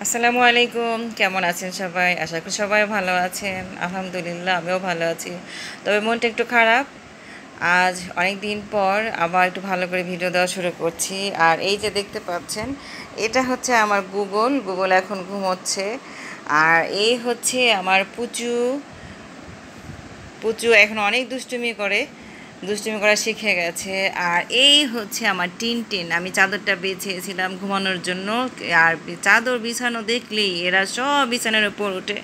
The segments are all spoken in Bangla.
আসসালামু আলাইকুম, কেমন আছেন সবাই? আশা করি সবাই ভালো আছেন। আলহামদুলিল্লাহ আমিও ভালো আছি। তবে মনটা একটু খারাপ। আজ অনেক দিন পর আবার একটু ভালো করে ভিডিও দেওয়া শুরু করছি। আর এই যে দেখতে পাচ্ছেন, এটা হচ্ছে আমার গুগল এখন ঘুমোচ্ছে। আর এই হচ্ছে আমার পুচু। পুচু এখন অনেক দুষ্টুমি করা শিখে গেছে। আর এই হচ্ছে আমার টিন, আমি চাদরটা বিছিয়েছিলাম ঘুমানোর জন্য। আর চাদর বিছানো দেখলেই এরা সব বিছানার উপর উঠে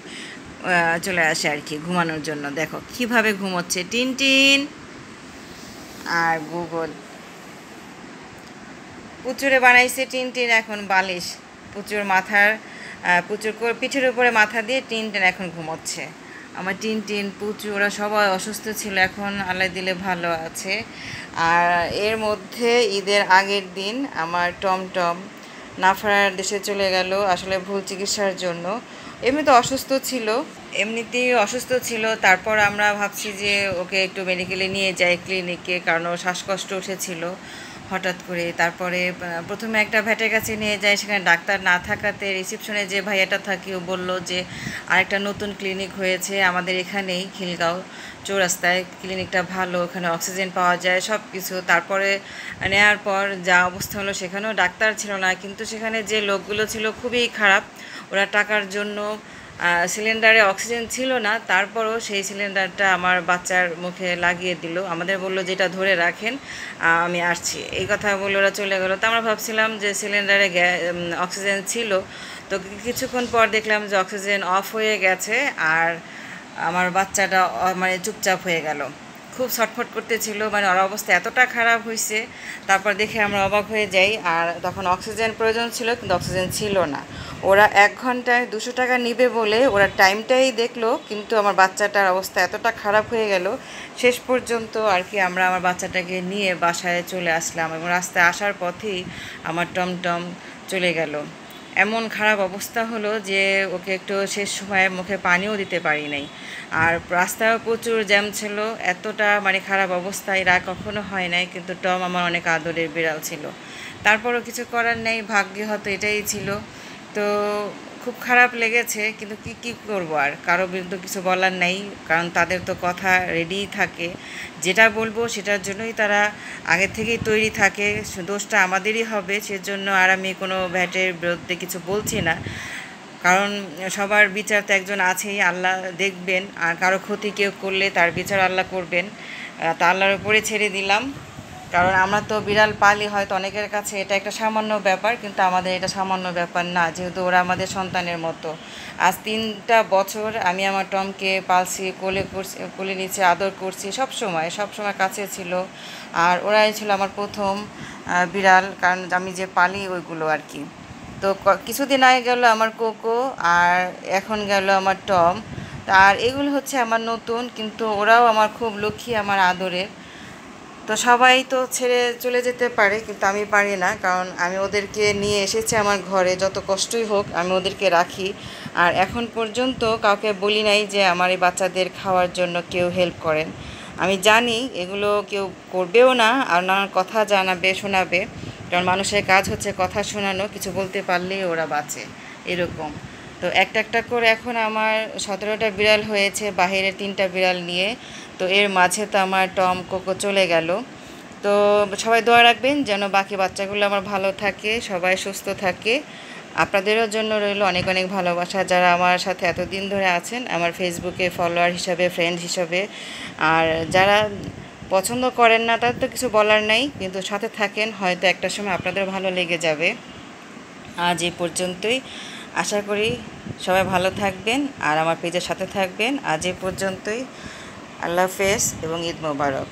চলে আসে আর কি ঘুমানোর জন্য। দেখো কিভাবে ঘুমোচ্ছে টিন। আর পুচুরে বানাইছে টিন এখন বালিশ। পুচুর মাথার পুচুর পিঠের উপরে মাথা দিয়ে টিন এখন ঘুমোচ্ছে। আমার টিন পুচু ওরা সবাই অসুস্থ ছিল, এখন আল্লাহ দিলে ভালো আছে। আর এর মধ্যে ঈদের আগের দিন আমার টমটম নাফার দেশে চলে গেল, আসলে ভুল চিকিৎসার জন্য। এমনিতেই অসুস্থ ছিল। তারপর আমরা ভাবছি যে ওকে একটু মেডিকেলে নিয়ে যাই, ক্লিনিকে, কারণ ও শ্বাসকষ্ট উঠেছিল হঠাৎ করে। তারপরে প্রথমে একটা ভ্যাটের কাছে নিয়ে যায়, সেখানে ডাক্তার না থাকাতে রিসেপশনে যে ভাইয়াটা থাকে ও বলল যে আরেকটা নতুন ক্লিনিক হয়েছে আমাদের এখানেই খিলগাঁও চৌরাস্তায়। ক্লিনিকটা ভালো, ওখানে অক্সিজেন পাওয়া যায় সব কিছু। তারপরে নেওয়ার পর যা অবস্থা হলো, সেখানেও ডাক্তার ছিল না, কিন্তু সেখানে যে লোকগুলো ছিল খুবই খারাপ। ওরা টাকার জন্য সিলিন্ডারে অক্সিজেন ছিল না, তারপরও সেই সিলিন্ডারটা আমার বাচ্চার মুখে লাগিয়ে দিল। আমাদের বলল যেটা ধরে রাখেন, আমি আসছি, এই কথা বলে ওরা চলে গেলো। তো আমরা ভাবছিলাম যে সিলিন্ডারে অক্সিজেন ছিল। তো কিছুক্ষণ পর দেখলাম যে অক্সিজেন অফ হয়ে গেছে। আর আমার বাচ্চাটা মানে চুপচাপ হয়ে গেল, খুব ছটফট করতেছিল, মানে ওর অবস্থা এতটা খারাপ হয়েছে। তারপর দেখে আমরা অবাক হয়ে যাই। আর তখন অক্সিজেন প্রয়োজন ছিল, কিন্তু অক্সিজেন ছিল না। ওরা 1 ঘন্টায় 200 টাকা নিবে বলে ওরা টাইমটাই দেখলো, কিন্তু আমার বাচ্চাটার অবস্থা এতটা খারাপ হয়ে গেল। শেষ পর্যন্ত আর কি আমরা আমার বাচ্চাটাকে নিয়ে বাসায় চলে আসলাম, এবং রাস্তায় আসার পথেই আমার টমটম চলে গেল। এমন খারাপ অবস্থা হলো যে ওকে একটু শেষ সময়ে মুখে পানিও দিতে পারি নাই। আর রাস্তায়ও প্রচুর জ্যাম ছিল, এতটা মানে খারাপ অবস্থা এর আগে কখনো হয় নাই। কিন্তু টম আমার অনেক আদরের বিড়াল ছিল, তারপরও কিছু করার নেই, ভাগ্যে হয়তো এটাই ছিল। তো খুব খারাপ লেগেছে, কিন্তু কি করব, আর কারো বিরুদ্ধে কিছু বলার নেই, কারণ তাদের তো কথা রেডিই থাকে। যেটা বলবো সেটার জন্যই তারা আগে থেকেই তৈরি থাকে, দোষটা আমাদেরই হবে। সেজন্য আর আমি কোনো ভ্যাটের বিরুদ্ধে কিছু বলছি না, কারণ সবার বিচার তো একজন আছেই, আল্লাহ দেখবেন। আর কারো ক্ষতি কেউ করলে তার বিচার আল্লাহ করবেন, তা আল্লাহর উপরে ছেড়ে দিলাম। কারণ আমরা তো বিড়াল পালি, হয়তো অনেকের কাছে এটা একটা সামান্য ব্যাপার, কিন্তু আমাদের এটা সামান্য ব্যাপার না, যেহেতু ওরা আমাদের সন্তানের মতো। আজ 3টা বছর আমি আমার টমকে পালছি, কোলে নিচে আদর করছি, সবসময় কাছে ছিল। আর ওরাই ছিল আমার প্রথম বিড়াল, কারণ আমি যে পালি ওইগুলো আর কি। তো কিছুদিন আগে গেল আমার কোকো, আর এখন গেল আমার টম। আর এগুলো হচ্ছে আমার নতুন, কিন্তু ওরাও আমার খুব লক্ষ্মী, আমার আদরের। তো সবাই তো ছেড়ে চলে যেতে পারে, কিন্তু আমি পারি না, কারণ আমি ওদেরকে নিয়ে এসেছি আমার ঘরে, যত কষ্টই হোক আমি ওদেরকে রাখি। আর এখন পর্যন্ত কাউকে বলি নাই যে আমার এই বাচ্চাদের খাওয়ার জন্য কেউ হেল্প করেন। আমি জানি এগুলো কেউ করবেও না, আর নানান কথা শোনাবে, কারণ মানুষের কাজ হচ্ছে কথা শোনানো, কিছু বলতে পারলেই ওরা বাঁচে, এরকম। তো একটা করে এখন আমার 17টা বিড়াল হয়েছে, বাহিরে 3টা বিড়াল নিয়ে। তো এর মাঝে তো আমার টম কোকো চলে গেল। তো সবাই দোয়া রাখবেন যেন বাকি বাচ্চাগুলো আমার ভালো থাকে, সবাই সুস্থ থাকে। আপনাদেরও জন্য রইল অনেক অনেক ভালোবাসা, যারা আমার সাথে এতদিন ধরে আছেন, আমার ফেসবুকে ফলোয়ার হিসাবে, ফ্রেন্ড হিসাবে। আর যারা পছন্দ করেন না, তার তো কিছু বলার নাই, কিন্তু সাথে থাকেন, হয়তো একটা সময় আপনাদের ভালো লেগে যাবে। আজ এই পর্যন্তই, আশা করি সবাই ভালো থাকবেন আর আমার পেজের সাথে থাকবেন। আজ এই পর্যন্তই, আল্লাহ হাফেজ এবং ঈদ মোবারক।